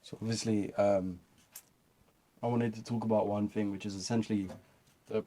So obviously, I wanted to talk about one thing, which is essentially the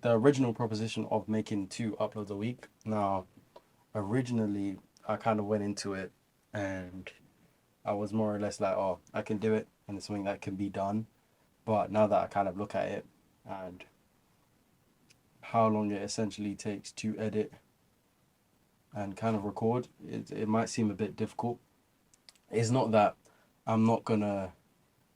original proposition of making 2 uploads a week. Now, originally, I kind of went into it, and I was more or less like, oh, I can do it, and it's something that can be done. But now that I kind of look at it and how long it essentially takes to edit and kind of record, it might seem a bit difficult. It's not that I'm not gonna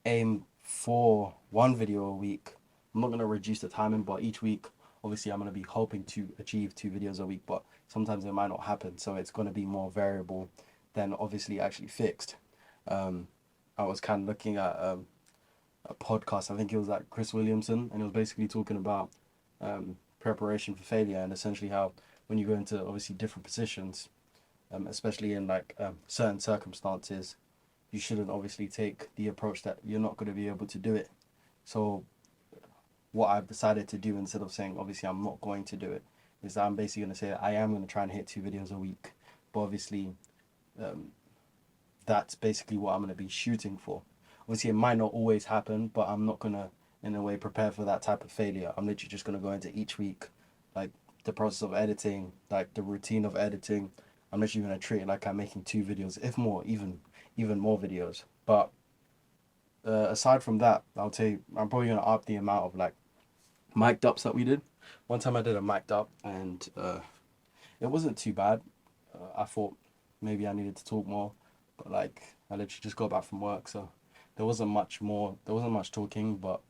aim for one video a week. I'm not gonna reduce the timing, but each week, obviously, I'm gonna be hoping to achieve 2 videos a week. But sometimes it might not happen, so it's gonna be more variable than obviously actually fixed. Um, I was kind of looking at a podcast. I think it was like Chris Williamson, and it was basically talking about preparation for failure and essentially how when you go into obviously different positions, especially in like certain circumstances, you shouldn't obviously take the approach that you're not going to be able to do it. So what I've decided to do, instead of saying obviously I'm not going to do it, is that I'm basically going to say I am going to try and hit 2 videos a week. But obviously, that's basically what I'm going to be shooting for. Obviously, it might not always happen, but I'm not going to, in a way, prepare for that type of failure. I'm literally just going to go into each week, like the process of editing, like the routine of editing. I'm literally going to treat it like I'm making 2 videos, if more, even more videos. But aside from that, I'll tell you, I'm probably going to up the amount of like mic'd ups that we did. One time I did a mic'd up, and it wasn't too bad. I thought maybe I needed to talk more, but like I literally just got back from work, so there wasn't much more. There wasn't much talking, but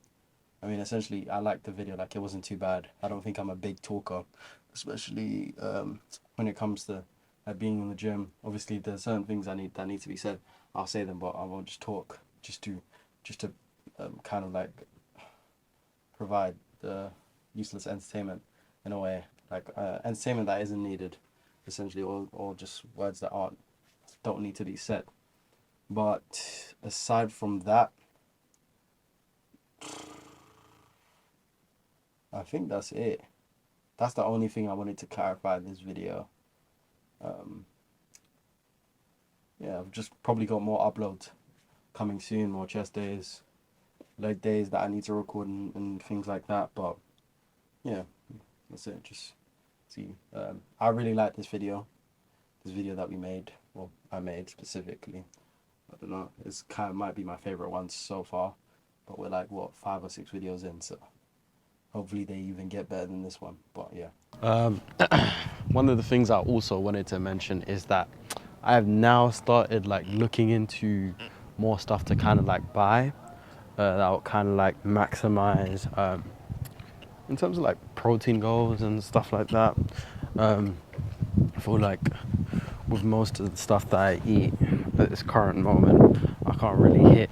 I mean, essentially, I liked the video. Like, it wasn't too bad. I don't think I'm a big talker, especially when it comes to being in the gym. Obviously, there's certain things that need to be said. I'll say them, but I won't just talk. Just to kind of like provide the useless entertainment in a way, like entertainment that isn't needed, essentially, or just words that don't need to be said. But aside from that, I think that's it. That's the only thing I wanted to clarify in this video. Yeah, I've just probably got more uploads coming soon, more chest days, leg days that I need to record and things like that. But yeah, that's it. Just see. I really like this video that we made, well, I made specifically. I don't know, it's kind of might be my favorite one so far, but we're like, what, 5 or 6 videos in, so hopefully they even get better than this one. But yeah. One of the things I also wanted to mention is that I have now started like looking into more stuff to kind of like buy that will kind of like maximize in terms of like protein goals and stuff like that. I feel like with most of the stuff that I eat at this current moment, I can't really hit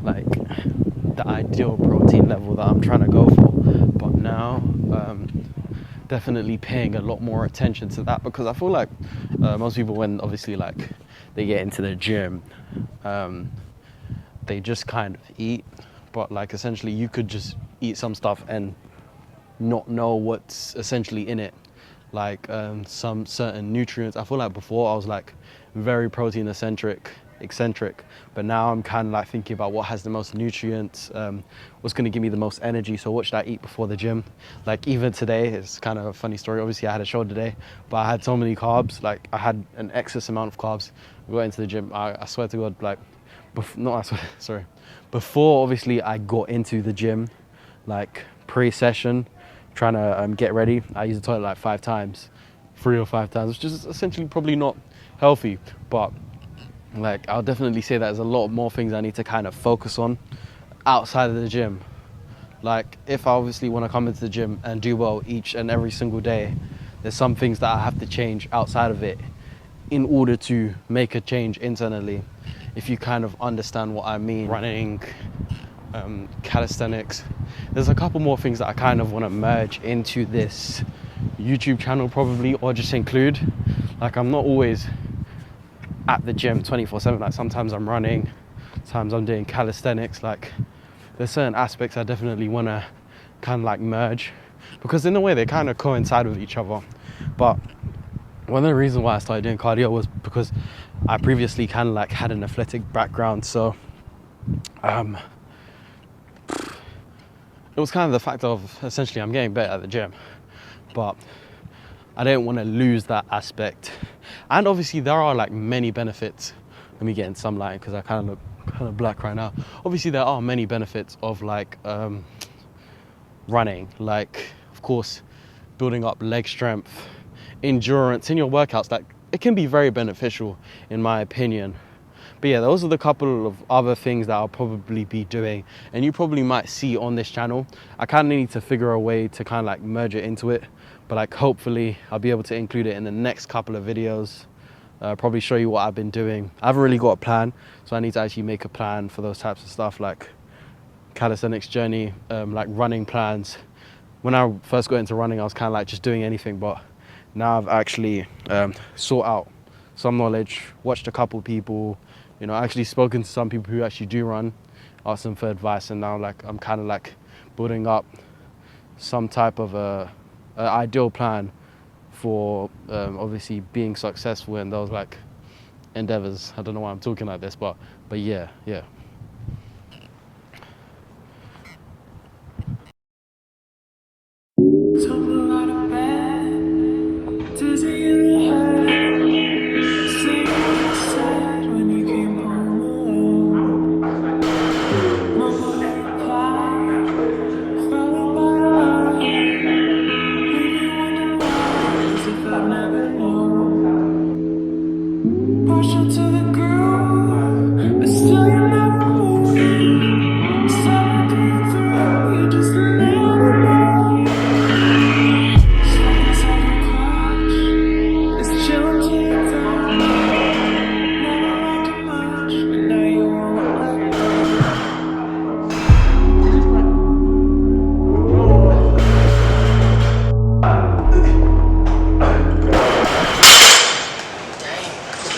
like the ideal protein level that I'm trying to go for. But now, definitely paying a lot more attention to that, because I feel like most people, when obviously like they get into the gym, they just kind of eat. But like essentially you could just eat some stuff and not know what's essentially in it, like some certain nutrients. I feel like before I was like very protein eccentric, but now I'm kind of like thinking about what has the most nutrients, what's going to give me the most energy. So what should I eat before the gym? Like even today, it's kind of a funny story. Obviously I had a show today, but I had so many carbs. Like I had an excess amount of carbs. We got into the gym, I swear to God, like before obviously I got into the gym, like pre-session, trying to get ready, I used the toilet like 5 times, 3 or 5 times, which is essentially probably not healthy. But like I'll definitely say that there's a lot more things I need to kind of focus on outside of the gym. Like if I obviously want to come into the gym and do well each and every single day, there's some things that I have to change outside of it in order to make a change internally, if you kind of understand what I mean. Running, calisthenics. There's a couple more things that I kind of want to merge into this YouTube channel probably, or just include. Like I'm not always at the gym 24/7. Like sometimes I'm running, sometimes I'm doing calisthenics. Like there's certain aspects I definitely want to kind of like merge, because in a way they kind of coincide with each other. But one of the reasons why I started doing cardio was because I previously kind of like had an athletic background, so It was kind of the fact of essentially I'm getting better at the gym, but I didn't want to lose that aspect. And obviously there are like many benefits. Let me get in some light because I kind of look kind of black right now. Obviously there are many benefits of like running, like of course building up leg strength, endurance in your workouts. Like it can be very beneficial in my opinion. But yeah, those are the couple of other things that I'll probably be doing, and you probably might see on this channel. I kind of need to figure a way to kind of like merge it into it, but like hopefully I'll be able to include it in the next couple of videos. Probably show you what I've been doing. I haven't really got a plan, so I need to actually make a plan for those types of stuff, like calisthenics journey, like running plans. When I first got into running, I was kind of like just doing anything, but now I've actually sought out some knowledge, watched a couple people, you know, actually spoken to some people who actually do run, asked them for advice, and now like I'm kind of like building up some type of a ideal plan for obviously being successful in those like endeavors. I don't know why I'm talking like this, but yeah. Tumble out of bed, dizzy in the head. Say what you said when you came home alone. Mumble a reply, followed by a lie. Leave you wondering why, as if I've never known. Partial to the groove, but still you never move. 7 through 3, you just never know. Stuck inside your clutch, it's chilling to your touch. Never liked it much, but now you won't let go.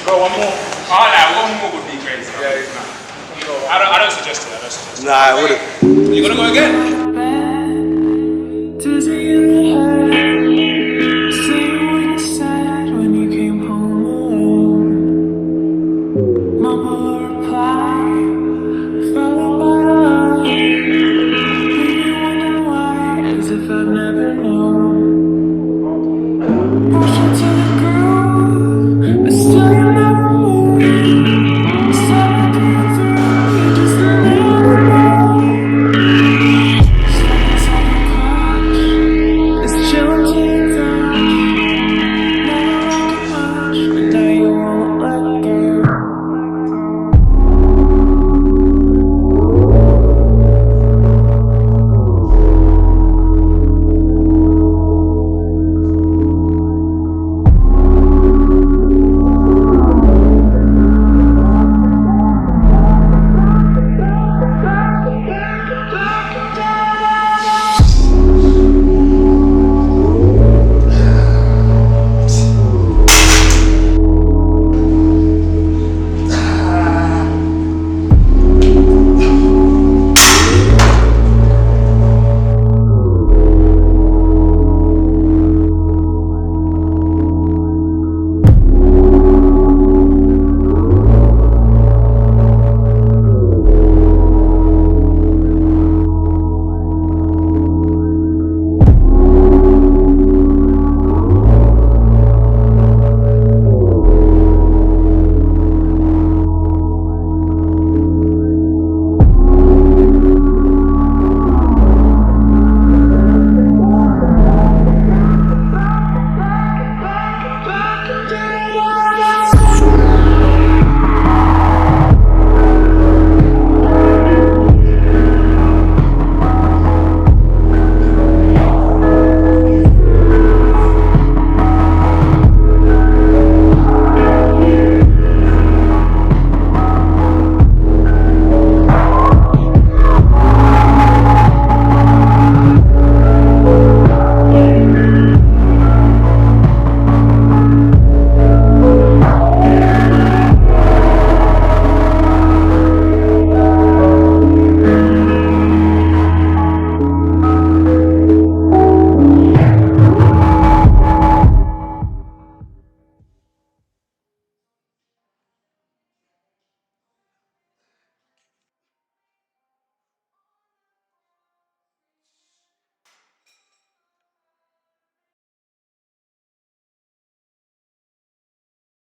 Bro, one more. Oh, like, one more would be crazy. Yeah, it's not. I don't suggest it. I don't suggest it. Nah, I would've. You gonna go again? Bed, dizzy in the head. Say what you said when you came home alone. Mumble a reply, followed by a lie. Leave you wondering why, as if I've never